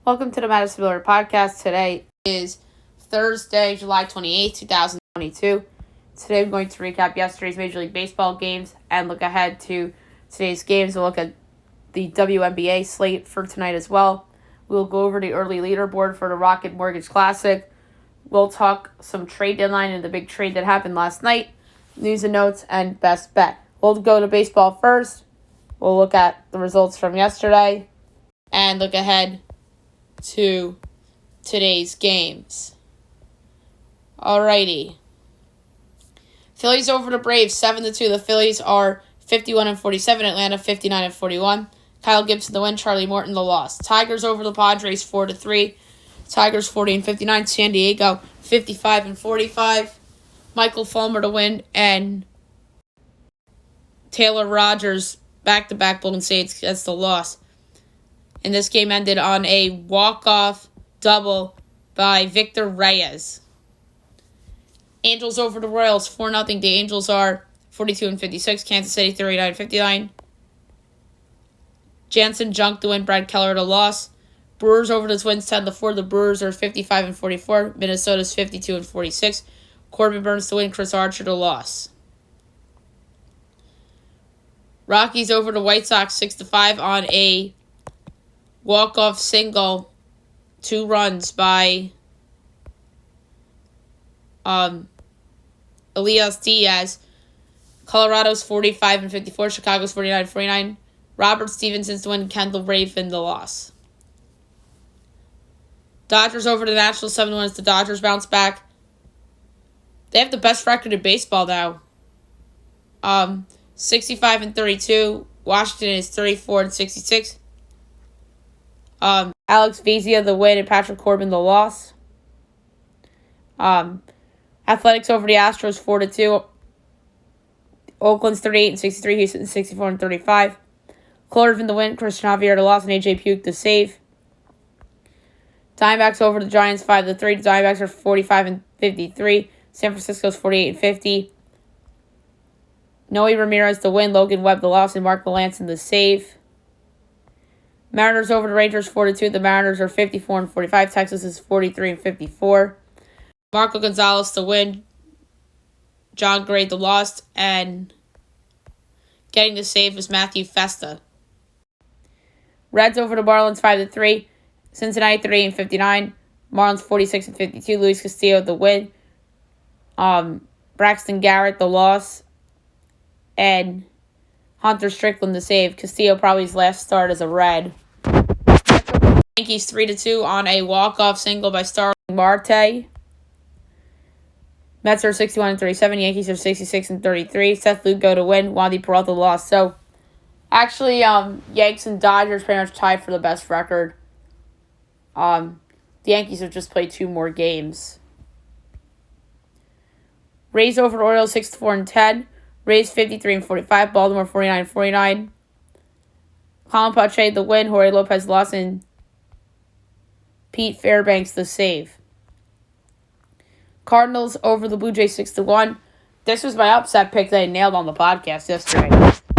Welcome to the Madison Miller Podcast. Today is Thursday, July 28th, 2022. Today I'm going to recap yesterday's Major League Baseball games and look ahead to today's games. We'll look at the Wnba Slate for tonight as well. We'll go over the early leaderboard for the Rocket Mortgage Classic. We'll talk some trade deadline and the big trade that happened last night, news and notes, and best bet. We'll go to baseball first. We'll look at the results from yesterday and look ahead to today's games. Alrighty. Phillies over the Braves 7-2. The Phillies are 51-47. Atlanta 59-41. Kyle Gibson the win. Charlie Morton the loss. Tigers over the Padres 4-3. Tigers 40-59. San Diego 55-45. Michael Fulmer to win and Taylor Rogers back-to-back Golden States gets the loss. And this game ended on a walk-off double by Victor Reyes. Angels over the Royals 4-0. The Angels are 42-56. Kansas City 39-59. Jansen Junk to win. Brad Keller to loss. Brewers over the Twins 10-4. The Brewers are 55-44. Minnesota's 52-46. Corbin Burns to win. Chris Archer to loss. Rockies over the White Sox 6-5 on a walk-off single, 2 runs by Elias Diaz. Colorado's 45-54. Chicago's 49-49. Robert Stevenson's to win. Kendall Raven the loss. Dodgers over the Nationals 7-1 as the Dodgers bounce back. They have the best record in baseball now. 65-32. Washington is 34-66. Alex Vezia the win and Patrick Corbin the loss. Athletics over the Astros 4-2. Oakland's 38-63. Houston's 64-35. Cloverton the win. Christian Javier the loss and AJ Puke the save. Diamondbacks over the Giants 5-3. The Diamondbacks are 45-53. San Francisco's 48-50. Noe Ramirez the win. Logan Webb the loss and Mark Melanson the save. Mariners over the Rangers 4-2. The Mariners are 54-45. Texas is 43-54. Marco Gonzalez the win. John Gray the loss. And getting the save was Matthew Festa. Reds over the Marlins 5-3. Cincinnati 38-59. Marlins 46-52. Luis Castillo the win. Braxton Garrett the loss. And Hunter Strickland the save. Castillo probably his last start as a Red. Yankees 3-2 on a walk-off single by Starling Marte. Mets are 61-37. Yankees are 66-33. Seth Lugo to win. Wandy Peralta lost. So, actually, Yanks and Dodgers pretty much tied for the best record. The Yankees have just played 2 more games. Rays over the Orioles 64-10. Rays 53-45. Baltimore 49-49. Colin Pache the win. Jorge Lopez lost and Pete Fairbanks the save. Cardinals over the Blue Jays 6-1. This was my upset pick that I nailed on the podcast yesterday.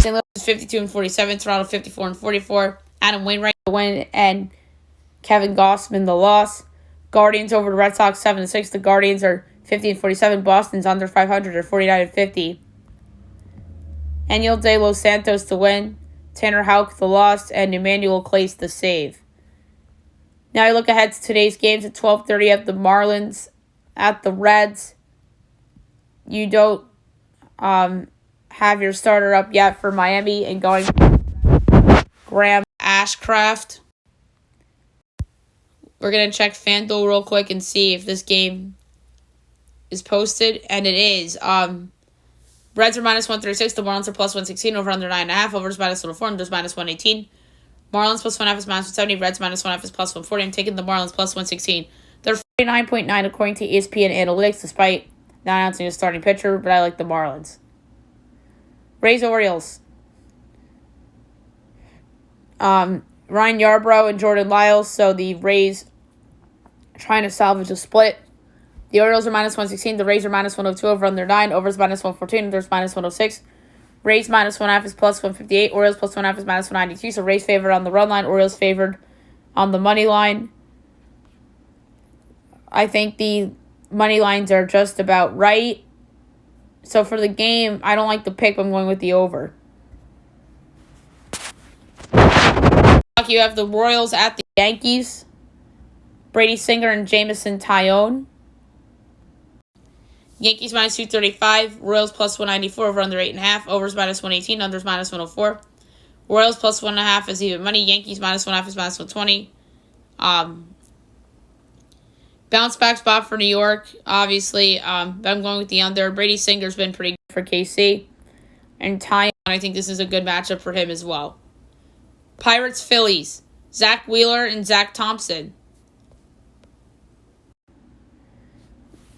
St. Louis is 52-47. Toronto 54-44. Adam Wainwright the win and Kevin Gossman the loss. Guardians over the Red Sox 7-6. The Guardians are 50-47. Boston's under 500 or 49-50. Aniel De Los Santos to win. Tanner Houck the loss and Emmanuel Clace the save. Now I look ahead to today's games at 12:30 at the Marlins at the Reds. You don't have your starter up yet for Miami and going Graham Ashcraft. We're going to check FanDuel real quick and see if this game is posted, and it is. Reds are -136. The Marlins are +116. Over under 9.5. Over is -104. Under is -118. Marlins +1.5 is -170. Reds -1.5 is +140. I'm taking the Marlins +116. They're 49.9 according to ESPN Analytics, despite not announcing a starting pitcher, but I like the Marlins. Rays Orioles. Ryan Yarbrough and Jordan Lyles, so the Rays are trying to salvage a split. The Orioles are -116. The Rays are -102. Over under 9. Over is -114. There's -106. Rays -1.5 is +158. Orioles +1.5 is -192. So Rays favored on the run line. Orioles favored on the money line. I think the money lines are just about right. So for the game, I don't like the pick, but I'm going with the over. You have the Royals at the Yankees. Brady Singer and Jamison Tyone. Yankees minus 235. Royals plus 194. Over under 8.5. Overs minus 118. Unders minus 104. Royals plus 1.5 is even money. Yankees minus 1.5 is minus 120. Bounce back spot for New York, obviously. But I'm going with the under. Brady Singer's been pretty good for KC. And Tyone, I think this is a good matchup for him as well. Pirates, Phillies. Zach Wheeler and Zach Thompson.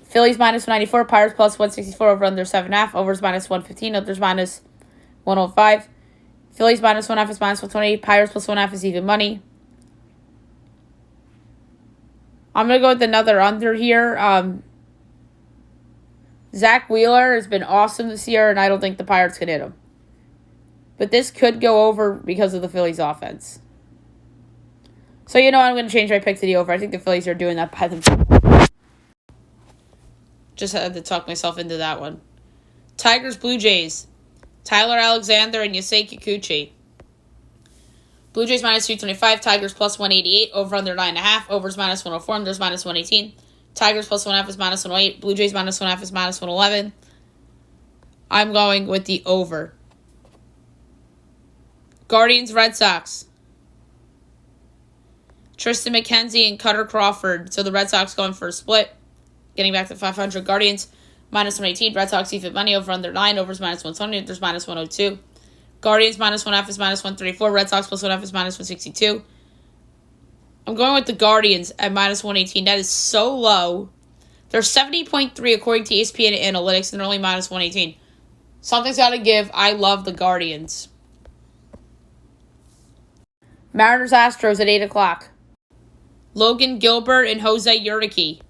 Phillies minus 194. Pirates plus 164. Over under 7.5. Overs minus 115. Unders minus 105. Phillies minus 1.5 is minus 120. Pirates plus 1.5 is even money. I'm going to go with another under here. Zach Wheeler has been awesome this year, and I don't think the Pirates can hit him. But this could go over because of the Phillies' offense. So, I'm going to change my pick to the over. I think the Phillies are doing that by themselves. Just had to talk myself into that one. Tigers, Blue Jays. Tyler Alexander and Yusei Kikuchi. Blue Jays minus 225. Tigers plus 188. Over under 9.5. Overs minus 104. Unders minus 118. Tigers plus 1.5 is minus 108. Blue Jays minus 1.5 is minus 111. I'm going with the over. Guardians, Red Sox. Tristan McKenzie and Cutter Crawford. So the Red Sox going for a split. Getting back to 500. Guardians minus 118. Red Sox even money. Over under 9. Overs minus 120. Unders minus 102. Guardians minus 1.5 is minus 134. Red Sox plus 1.5 is minus 162. I'm going with the Guardians at minus 118. That is so low. They're 70.3 according to ESPN Analytics, and they're only minus 118. Something's got to give. I love the Guardians. Mariners, Astros at 8 o'clock. Logan Gilbert and Jose Urquidy.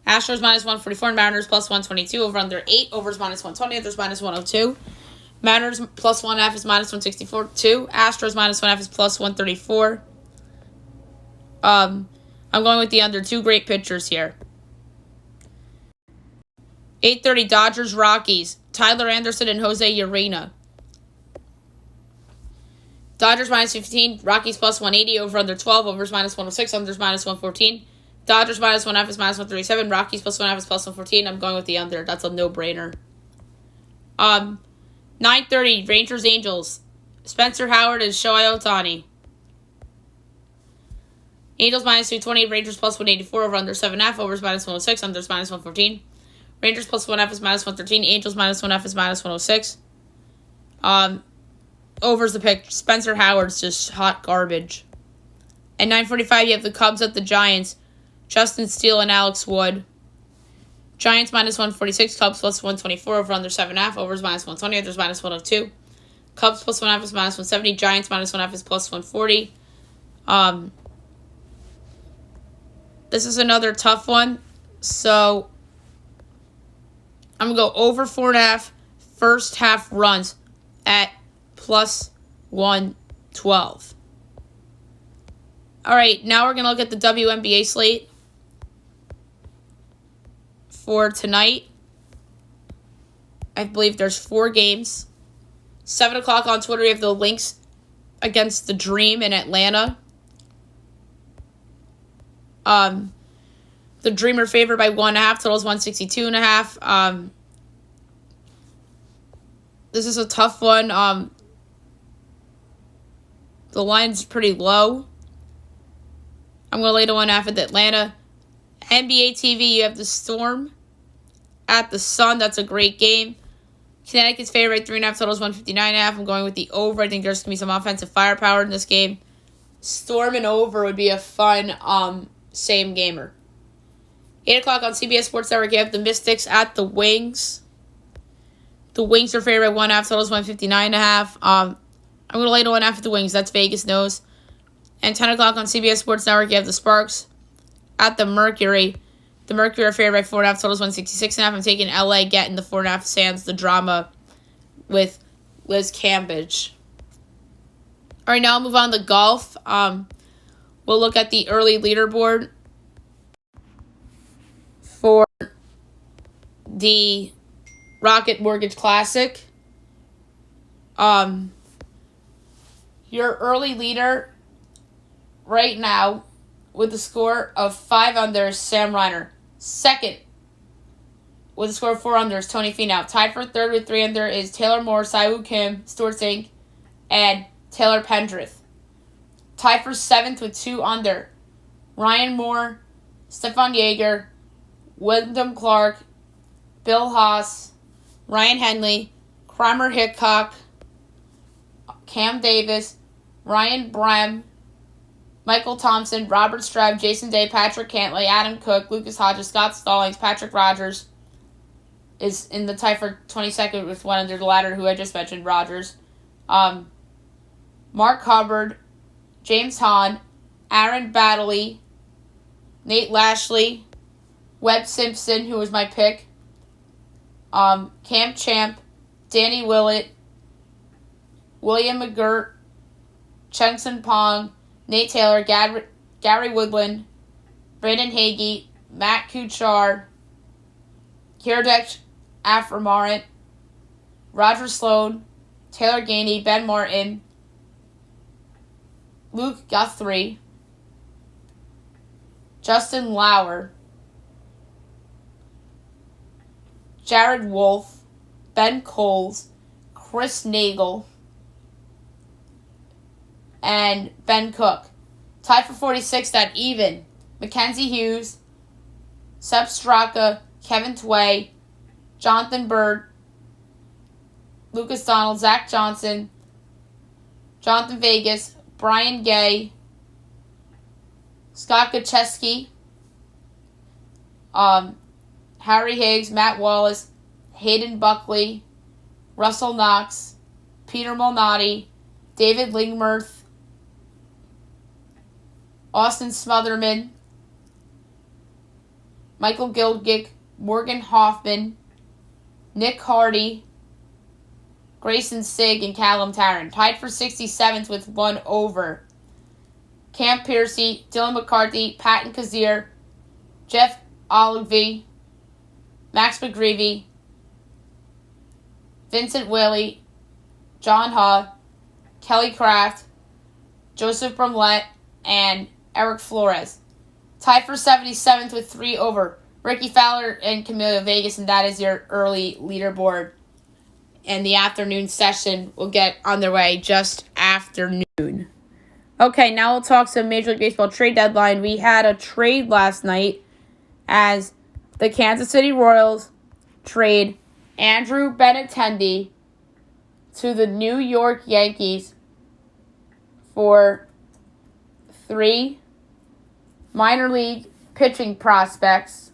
Astros minus 144, Mariners plus 122. Over under 8. Overs minus 120. Unders minus 102. Mariners plus 1.5 is minus 164. 2. Astros minus 1.5 is plus 134. I'm going with the under. Two great pitchers here. 8:30 Dodgers, Rockies. Tyler Anderson and Jose Urena. Dodgers minus 15. Rockies plus 180. Over under 12. Overs minus 106. Unders minus 114. Dodgers minus 1.5 is minus 137. Rockies plus 1.5 is plus 114. I'm going with the under. That's a no-brainer. 9:30 Rangers, Angels. Spencer Howard and Shohei Ohtani. Angels minus 220. Rangers plus 184. Over under 7.5. Overs minus 106. Unders minus 114. Rangers plus 1.5 is minus 113. Angels minus 1.5 is minus 106. Overs the pick. Spencer Howard's just hot garbage. At 9:45, you have the Cubs at the Giants. Justin Steele and Alex Wood. Giants minus 146. Cubs plus 124. Over under 7.5. Overs minus 120. Unders minus 102. Cubs plus 1.5 is minus 170. Giants minus 1.5 is plus 140. This is another tough one. So I'm going to go over 4.5 first half runs at plus 112. All right, now we're going to look at the WNBA slate for tonight. I believe there's 4 games. 7 o'clock on Twitter, we have the Lynx against the Dream in Atlanta. The Dream are favored by 1.5. Total is 162.5. This is a tough one. The line's pretty low. I'm going to lay to 1.5 at Atlanta. NBA TV, you have the Storm at the Sun. That's a great game. Connecticut's favorite, 3.5. Total is 159.5. I'm going with the over. I think there's going to be some offensive firepower in this game. Storm and over would be a fun same gamer. 8 o'clock on CBS Sports Network, you have the Mystics at the Wings. The Wings are favored by 1.5. Total is 159.5. I'm going to lay to 1.5 at the Wings. That's Vegas knows. And 10 o'clock on CBS Sports Network, you have the Sparks at the Mercury. The Mercury are favored by 4.5. Total is 166.5. I'm taking LA getting the 4.5 sans the drama with Liz Cambridge. All right, now I'll move on to golf. We'll look at the early leaderboard. for the Rocket Mortgage Classic. Your early leader right now with a score of 5 under is Sam Reiner. Second with a score of 4 under is Tony Finau. Tied for third with 3 under is Taylor Moore, Siwoo Kim, Stuart Sink, and Taylor Pendrith. Tied for 7th with 2 under, Ryan Moore, Stefan Jaeger, Wyndham Clark, Bill Haas, Ryan Henley, Kramer Hickok, Cam Davis, Ryan Brem, Michael Thompson, Robert Streb, Jason Day, Patrick Cantlay, Adam Cook, Lucas Hodges, Scott Stallings, Patrick Rogers is in the tie for 22nd with 1 under the ladder, who I just mentioned, Rogers. Mark Hubbard, James Hahn, Aaron Baddeley, Nate Lashley, Webb Simpson, who was my pick, Cam Champ, Danny Willett, William McGirt, Chengson Pong, Nate Taylor, Gary Woodland, Brandon Hagee, Matt Kuchar, Kiradech Aframarant, Roger Sloan, Taylor Gainey, Ben Martin, Luke Guthrie, Justin Lauer, Jared Wolf, Ben Coles, Chris Nagel, and Ben Cook. Tied for 46th at even, Mackenzie Hughes, Seb Straka, Kevin Tway, Jonathan Bird, Lucas Donald, Zach Johnson, Jonathan Vegas, Brian Gay, Scott Gocheski, Harry Higgs, Matt Wallace, Hayden Buckley, Russell Knox, Peter Malnati, David Lingmerth, Austin Smotherman, Michael Gilgick, Morgan Hoffman, Nick Hardy, Grayson Sigg, and Callum Tarrant. Tied for 67th with 1 over, Cam Piercy, Dylan McCarthy, Patton Kazir, Jeff Olivey, Max McGreevy, Vincent Willey, John Ha, Kelly Craft, Joseph Brumlett, and Eric Flores. Tied for 77th with 3 over, Ricky Fowler and Camilo Vegas, and that is your early leaderboard. And the afternoon session will get underway just after noon. Okay, now we'll talk some Major League Baseball trade deadline. We had a trade last night as the Kansas City Royals trade Andrew Benintendi to the New York Yankees for 3 minor league pitching prospects.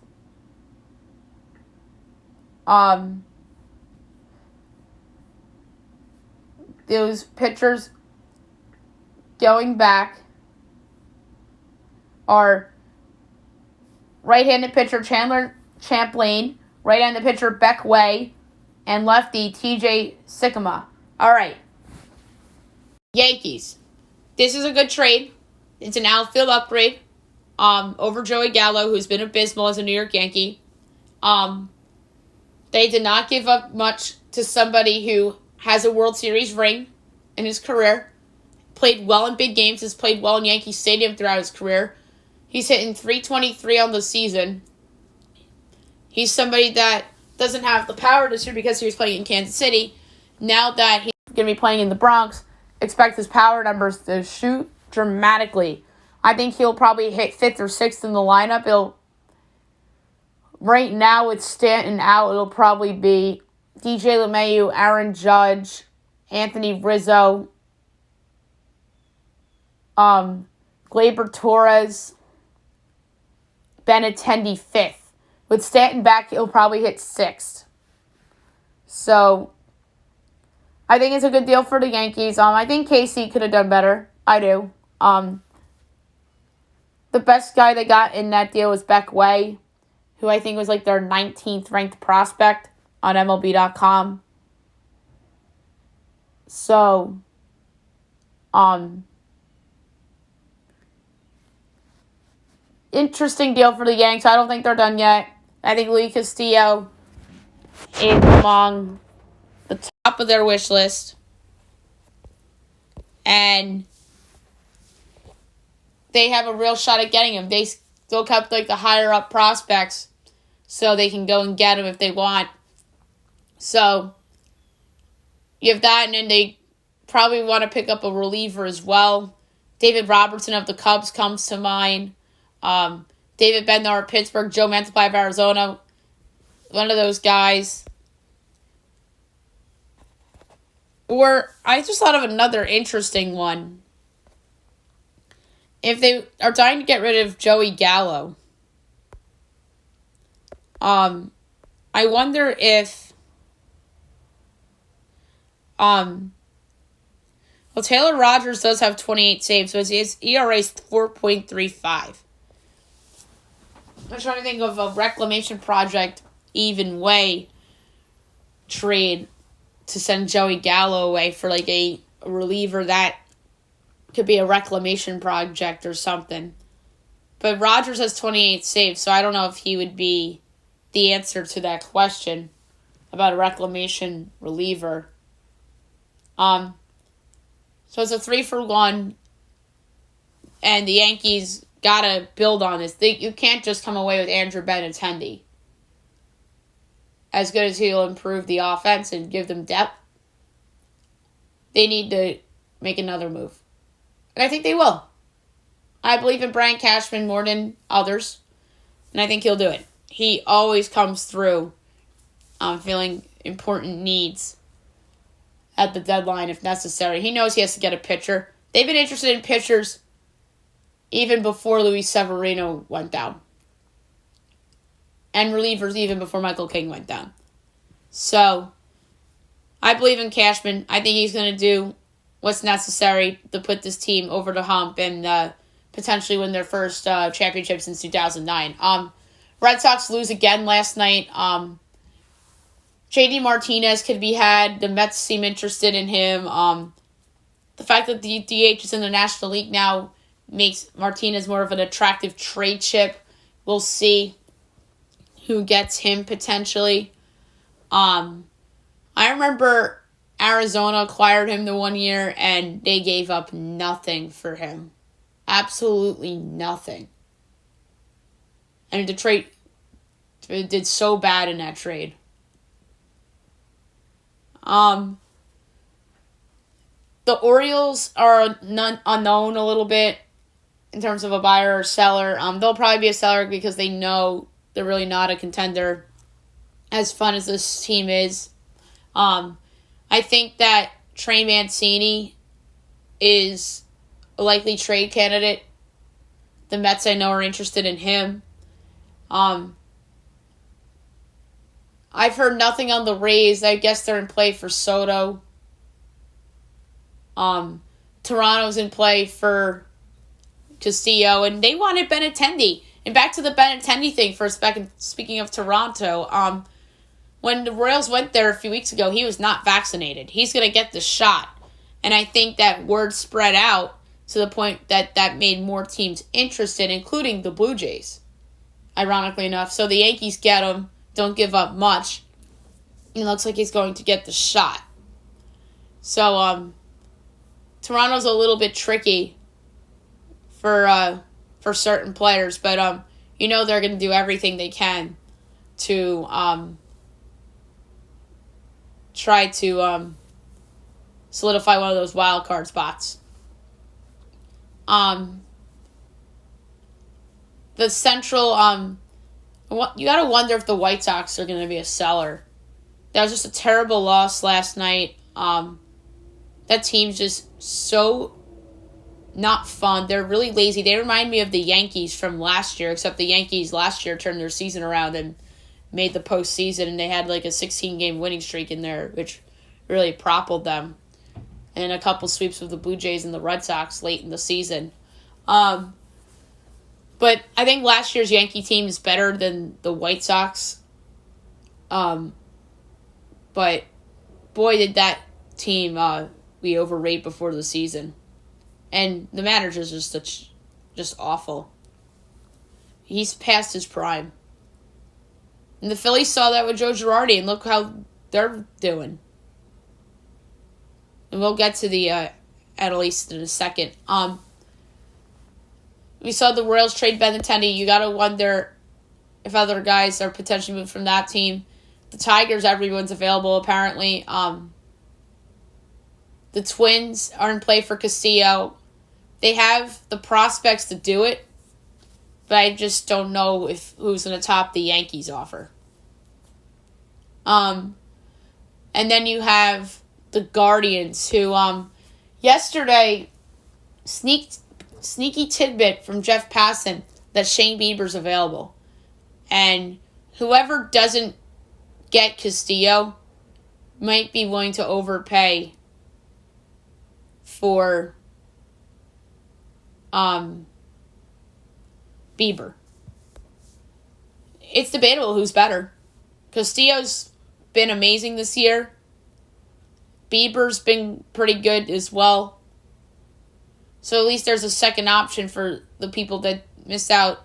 Those pitchers going back are right-handed pitcher Chandler Champlain, right-handed pitcher Beck Way, and lefty TJ Sycamore. All right. Yankees. This is a good trade. It's an outfield upgrade over Joey Gallo, who's been abysmal as a New York Yankee. They did not give up much to somebody who has a World Series ring in his career. Played well in big games. Has played well in Yankee Stadium throughout his career. He's hitting .323 on the season. He's somebody that doesn't have the power this year because he was playing in Kansas City. Now that he's going to be playing in the Bronx, expect his power numbers to shoot dramatically. I think he'll probably hit 5th or 6th in the lineup. Right now, with Stanton out, it'll probably be DJ LeMahieu, Aaron Judge, Anthony Rizzo, Gleyber Torres, Benintendi 5th. With Stanton back, he'll probably hit 6th. So, I think it's a good deal for the Yankees. I think Casey could have done better. I do. The best guy they got in that deal was Beck Way, who I think was like their 19th ranked prospect on MLB.com. So, interesting deal for the Yanks. I don't think they're done yet. I think Luis Castillo is among the top of their wish list. And they have a real shot at getting him. They still kept the higher up prospects so they can go and get him if they want. So you have that, and then they probably want to pick up a reliever as well. David Robertson of the Cubs comes to mind. David Bednar of Pittsburgh, Joe Mantiply of Arizona, one of those guys. Or I just thought of another interesting one. If they are trying to get rid of Joey Gallo, I wonder if Taylor Rogers does have 28 saves, so his ERA is 4.35. I'm trying to think of a reclamation project Wnba trade to send Joey Gallo away for a reliever that could be a reclamation project or something. But Rogers has 28 saves, so I don't know if he would be the answer to that question about a reclamation reliever. So it's a 3-for-1, and the Yankees gotta build on this. You can't just come away with Andrew Benintendi. As good as he'll improve the offense and give them depth, they need to make another move. And I think they will. I believe in Brian Cashman more than others, and I think he'll do it. He always comes through filling important needs at the deadline if necessary. He knows he has to get a pitcher. They've been interested in pitchers even before Luis Severino went down. And relievers even before Michael King went down. So, I believe in Cashman. I think he's going to do what's necessary to put this team over the hump and potentially win their first championship since 2009. Red Sox lose again last night. JD Martinez could be had. The Mets seem interested in him. The fact that the DH is in the National League now makes Martinez more of an attractive trade chip. We'll see who gets him potentially. I remember Arizona acquired him the 1 year and they gave up nothing for him. Absolutely nothing. And Detroit did so bad in that trade. The Orioles are unknown a little bit in terms of a buyer or seller. They'll probably be a seller because they know they're really not a contender. As fun as this team is, I think that Trey Mancini is a likely trade candidate. The Mets, I know, are interested in him. I've heard nothing on the Rays. I guess they're in play for Soto. Toronto's in play for Castillo, and they wanted Benintendi. And back to the Benintendi thing for a second, speaking of Toronto, when the Royals went there a few weeks ago, he was not vaccinated. He's going to get the shot. And I think that word spread out to the point that made more teams interested, including the Blue Jays, ironically enough. So the Yankees get him, don't give up much. It looks like he's going to get the shot. So Toronto's a little bit tricky for certain players, but they're going to do everything they can to try to solidify one of those wild card spots. The Central, you got to wonder if the White Sox are going to be a seller. That was just a terrible loss last night. That team's just so not fun. They're really lazy. They remind me of the Yankees from last year, except the Yankees last year turned their season around and made the postseason, and they had a 16-game winning streak in there, which really propelled them. And a couple sweeps with the Blue Jays and the Red Sox late in the season. But I think last year's Yankee team is better than the White Sox. But boy, did that team we overrate before the season. And the manager's just awful. He's past his prime. And the Phillies saw that with Joe Girardi, and look how they're doing. And we'll get to the at least in a second. We saw the Royals trade Benintendi. You got to wonder if other guys are potentially moved from that team. The Tigers, everyone's available apparently. The Twins are in play for Castillo. They have the prospects to do it, but I just don't know who's going to top the Yankees offer. And then you have the Guardians, who yesterday sneaky tidbit from Jeff Passan that Shane Bieber's available, and whoever doesn't get Castillo might be willing to overpay for Bieber. It's debatable who's better. Castillo's been amazing this year. Bieber's been pretty good as well. So at least there's a second option for the people that miss out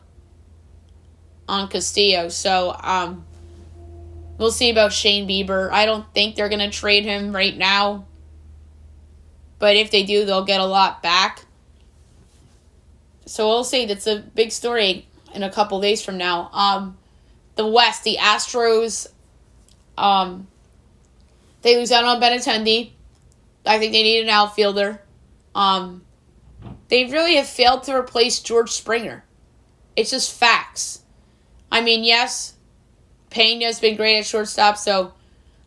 on Castillo. So we'll see about Shane Bieber. I don't think they're going to trade him right now. But if they do, they'll get a lot back. So we'll see. That's a big story in a couple days from now. The West, the Astros, they lose out on Benintendi. I think they need an outfielder. They really have failed to replace George Springer. It's just facts. I mean, yes, Pena's been great at shortstop, so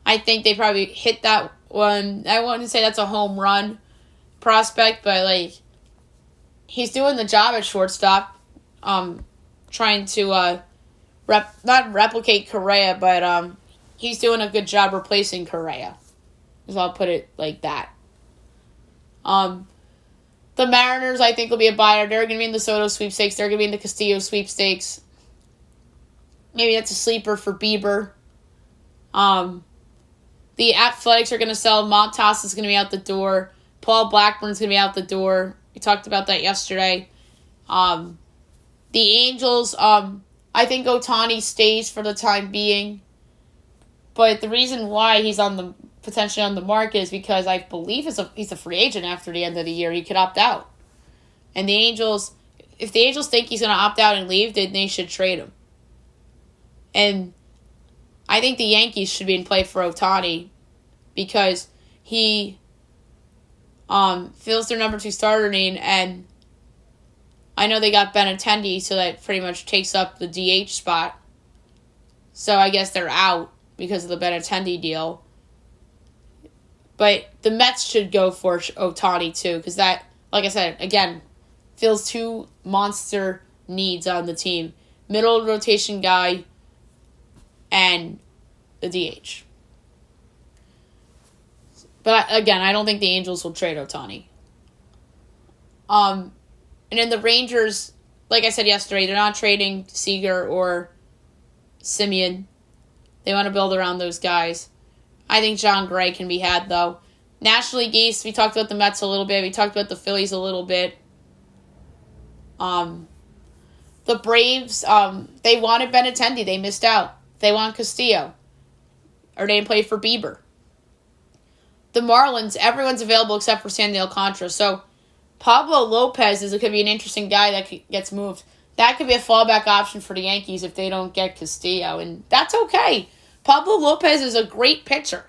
I think they probably hit that one. I wouldn't say that's a home run prospect, but he's doing the job at shortstop. Trying to not replicate Correa, but he's doing a good job replacing Correa. So I'll put it like that. The Mariners, I think, will be a buyer. They're going to be in the Soto sweepstakes. They're going to be in the Castillo sweepstakes. Maybe that's a sleeper for Bieber. The Athletics are going to sell. Montas is going to be out the door. Paul Blackburn's going to be out the door. We talked about that yesterday. The Angels, I think Ohtani stays for the time being. But the reason why he's potentially on the market is because I believe he's a free agent after the end of the year. He could opt out. And the Angels, if the Angels think he's going to opt out and leave, then they should trade him. And I think the Yankees should be in play for Ohtani because he fills their number 2 starter need, and I know they got Benintendi, so that pretty much takes up the DH spot. So I guess they're out because of the Benintendi deal. But the Mets should go for Ohtani too, because that, like I said, again, fills 2 monster needs on the team. Middle rotation guy and the DH. But again, I don't think the Angels will trade Ohtani. And then the Rangers, like I said yesterday, they're not trading Seager or Simeon. They want to build around those guys. I think John Gray can be had, though. National League East, we talked about the Mets a little bit. We talked about the Phillies a little bit. The Braves, they wanted Benintendi. They missed out. They want Castillo. Or they didn't play for Bieber. The Marlins, everyone's available except for Sandy Alcantara. So Pablo Lopez could be an interesting guy that gets moved. That could be a fallback option for the Yankees if they don't get Castillo, and that's okay. Pablo Lopez is a great pitcher.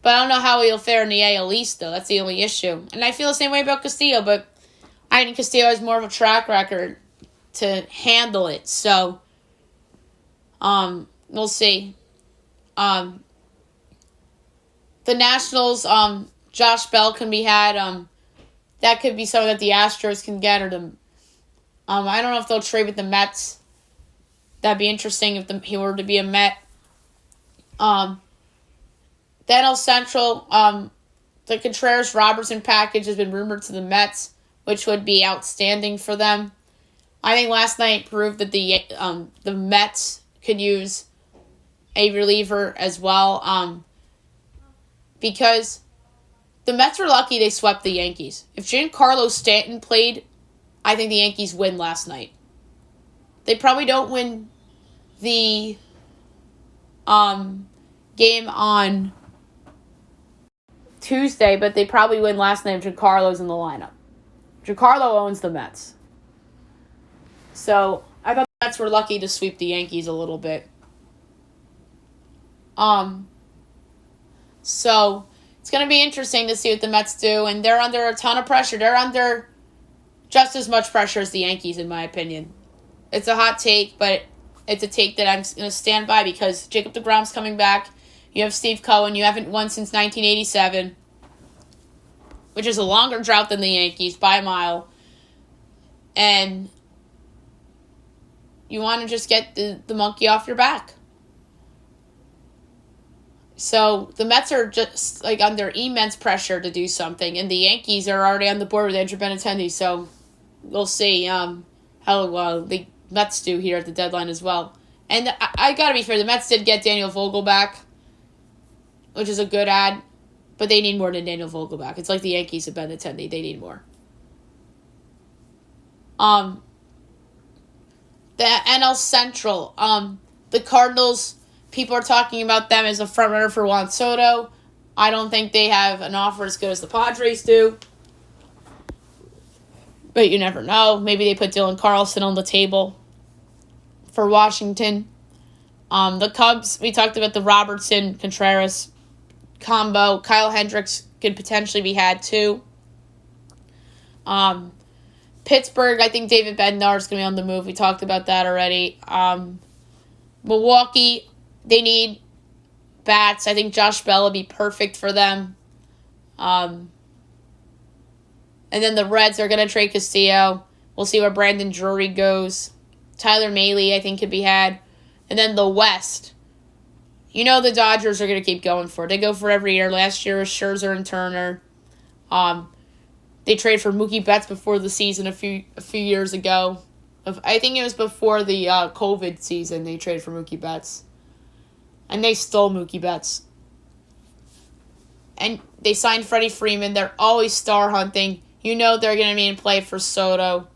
But I don't know how he'll fare in the AL East, though. That's the only issue. And I feel the same way about Castillo, but I think Castillo has more of a track record to handle it. So, we'll see. The Nationals, Josh Bell can be had. That could be something that the Astros can get, or the I don't know if they'll trade with the Mets. That'd be interesting if he were to be a Met. NL Central, the Contreras-Robertson package has been rumored to the Mets, which would be outstanding for them. I think last night proved that the Mets could use a reliever as well, because the Mets were lucky they swept the Yankees. If Giancarlo Stanton played, I think the Yankees win last night. They probably don't win the game on Tuesday, but they probably win last night if Giancarlo's in the lineup. Giancarlo owns the Mets. So I thought the Mets were lucky to sweep the Yankees a little bit. So it's going to be interesting to see what the Mets do, and they're under a ton of pressure. They're under just as much pressure as the Yankees, in my opinion. It's a hot take, but it's a take that I'm going to stand by because Jacob deGrom's coming back. You have Steve Cohen. You haven't won since 1987, which is a longer drought than the Yankees by a mile. And you want to just get the monkey off your back. So the Mets are just under immense pressure to do something, and the Yankees are already on the board with Andrew Benintendi. So we'll see how the Mets do here at the deadline as well. And I gotta be fair, the Mets did get Daniel Vogel back, which is a good ad, but they need more than Daniel Vogel back. It's like the Yankees have Benintendi; they need more. The NL Central, the Cardinals. People are talking about them as a frontrunner for Juan Soto. I don't think they have an offer as good as the Padres do. But you never know. Maybe they put Dylan Carlson on the table for Washington. The Cubs, we talked about the Robertson-Contreras combo. Kyle Hendricks could potentially be had too. Pittsburgh, I think David Bednar is going to be on the move. We talked about that already. Milwaukee, they need bats. I think Josh Bell would be perfect for them. And then the Reds are going to trade Castillo. We'll see where Brandon Drury goes. Tyler Mahle, I think, could be had. And then the West. You know the Dodgers are going to keep going for it. They go for every year. Last year was Scherzer and Turner. They traded for Mookie Betts before the season a few years ago. I think it was before the COVID season they traded for Mookie Betts. And they stole Mookie Betts. And they signed Freddie Freeman. They're always star hunting. You know they're going to be in play for Soto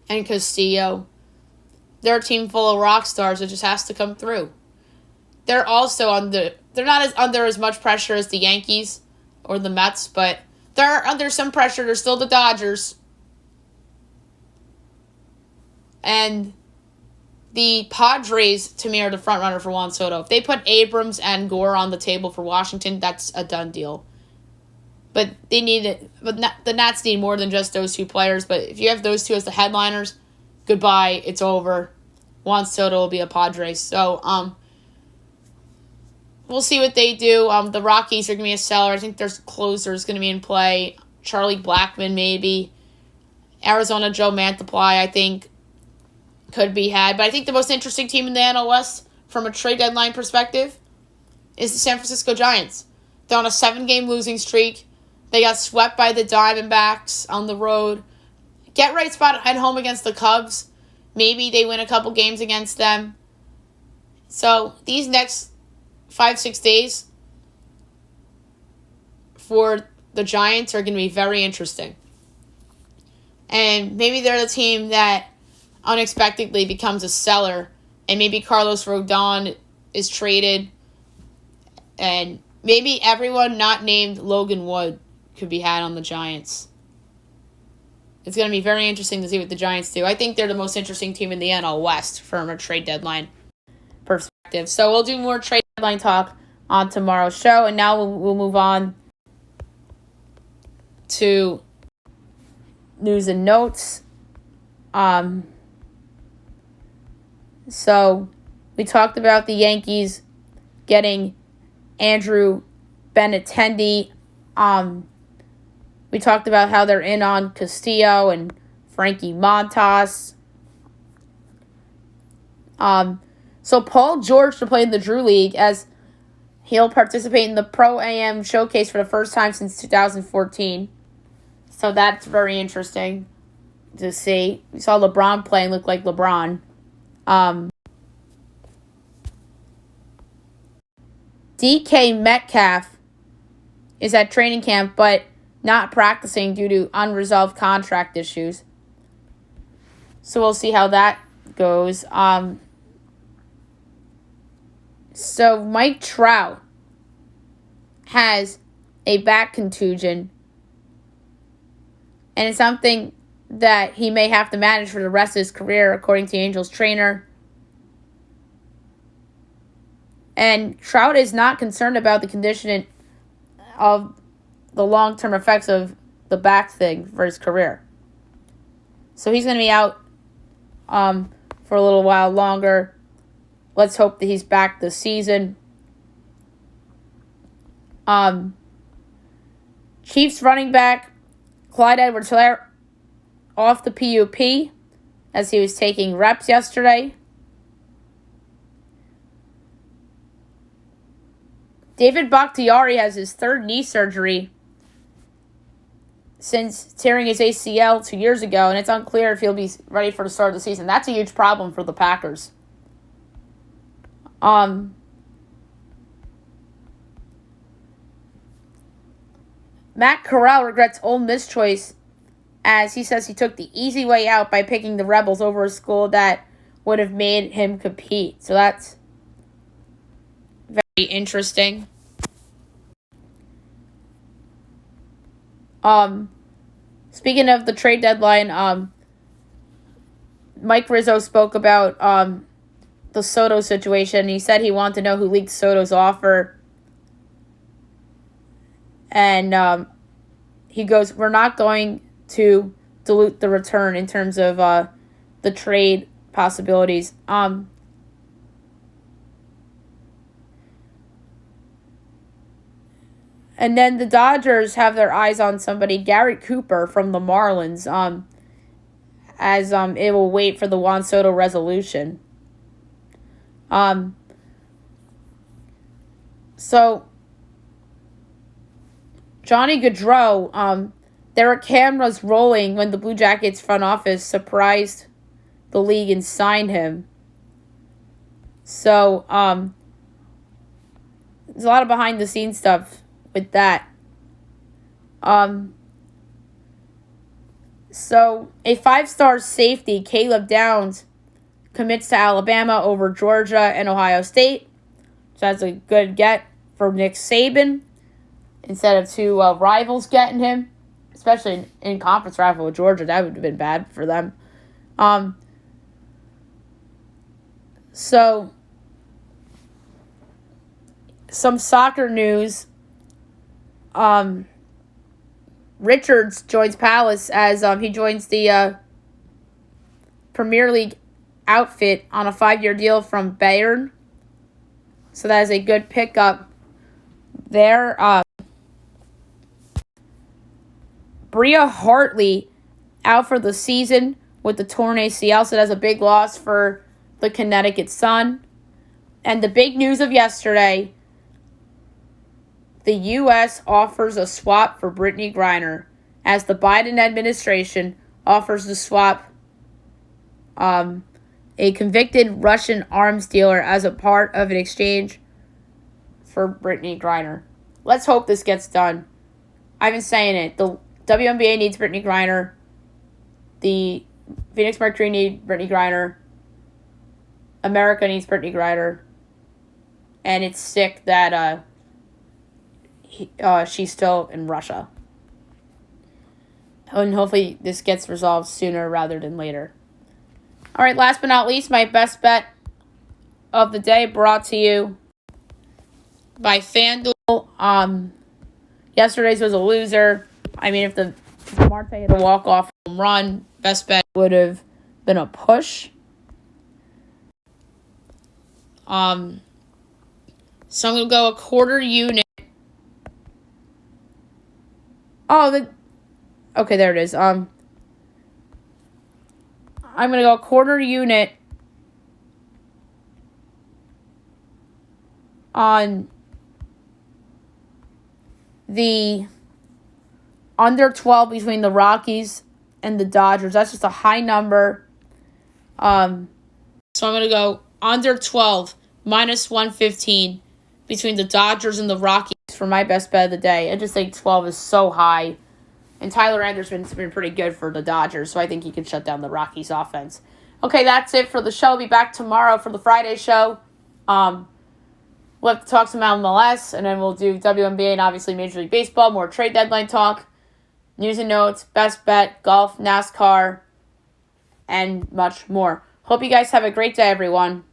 and Castillo. They're a team full of rock stars. It just has to come through. They're also they're not under as much pressure as the Yankees or the Mets, but they're under some pressure. They're still the Dodgers. And the Padres, to me, are the front runner for Juan Soto. If they put Abrams and Gore on the table for Washington, that's a done deal. But they need it. But the Nats need more than just those two players. But if you have those two as the headliners, goodbye. It's over. Juan Soto will be a Padre. So we'll see what they do. The Rockies are going to be a seller. I think their closer is going to be in play. Charlie Blackmon, maybe. Arizona Joe Mantiply, I think, could be had. But I think the most interesting team in the NL West from a trade deadline perspective is the San Francisco Giants. They're on a 7-game losing streak. They got swept by the Diamondbacks on the road. Get right spot at home against the Cubs. Maybe they win a couple games against them. So these next 5-6 days for the Giants are going to be very interesting. And maybe they're the team that unexpectedly becomes a seller, and maybe Carlos Rodon is traded, and maybe everyone not named Logan Wood could be had on the Giants. It's going to be very interesting to see what the Giants do. I think they're the most interesting team in the NL West from a trade deadline perspective. So we'll do more trade deadline talk on tomorrow's show, and now we'll move on to news and notes. So we talked about the Yankees getting Andrew Benintendi. We talked about how they're in on Castillo and Frankie Montas. So Paul George to play in the Drew League as he'll participate in the Pro AM Showcase for the first time since 2014. So that's very interesting to see. We saw LeBron playing look like LeBron. DK Metcalf is at training camp, but not practicing due to unresolved contract issues. So we'll see how that goes. So Mike Trout has a back contusion, and it's something that he may have to manage for the rest of his career, according to the Angels trainer. And Trout is not concerned about the condition of the long-term effects of the back thing for his career. So he's going to be out for a little while longer. Let's hope that he's back this season. Chiefs running back Clyde Edwards-Helaire off the PUP as he was taking reps yesterday. David Bakhtiari has his third knee surgery since tearing his ACL 2 years ago, and it's unclear if he'll be ready for the start of the season. That's a huge problem for the Packers. Matt Corral regrets Ole Miss choice as he says he took the easy way out by picking the Rebels over a school that would have made him compete. So that's very interesting. Speaking of the trade deadline, Mike Rizzo spoke about the Soto situation. He said he wanted to know who leaked Soto's offer. And he goes, we're not going to dilute the return in terms of the trade possibilities. And then the Dodgers have their eyes on somebody, Garrett Cooper from the Marlins, as it will wait for the Juan Soto resolution. So Johnny Gaudreau, there were cameras rolling when the Blue Jackets front office surprised the league and signed him. So there's a lot of behind-the-scenes stuff with that. So a 5-star safety, Caleb Downs, commits to Alabama over Georgia and Ohio State. So that's a good get for Nick Saban instead of two rivals getting him, especially in conference rival with Georgia. That would have been bad for them. So some soccer news. Richards joins Palace as he joins the Premier League outfit on a 5-year deal from Bayern. So that is a good pickup there. Bria Hartley out for the season with the torn ACL, so that's a big loss for the Connecticut Sun. And the big news of yesterday, the U.S. offers a swap for Brittany Griner as the Biden administration offers to swap a convicted Russian arms dealer as a part of an exchange for Brittany Griner. Let's hope this gets done. I've been saying it. The WNBA needs Brittany Griner. The Phoenix Mercury need Brittany Griner. America needs Brittany Griner. And it's sick that she's still in Russia. And hopefully this gets resolved sooner rather than later. All right, last but not least, my best bet of the day brought to you by FanDuel. Yesterday's was a loser. I mean, if the Marte had a walk-off home run, best bet would have been a push. So I'm going to go a quarter unit. Okay, there it is. I'm going to go a quarter unit on the under 12 between the Rockies and the Dodgers. That's just a high number. So I'm going to go under 12, minus 115 between the Dodgers and the Rockies for my best bet of the day. I just think 12 is so high. And Tyler Anderson's been pretty good for the Dodgers, so I think he can shut down the Rockies offense. Okay, that's it for the show. I'll be back tomorrow for the Friday show. We'll have to talk some MLS, and then we'll do WNBA and obviously Major League Baseball, more trade deadline talk, news and notes, best bet, golf, NASCAR, and much more. Hope you guys have a great day, everyone.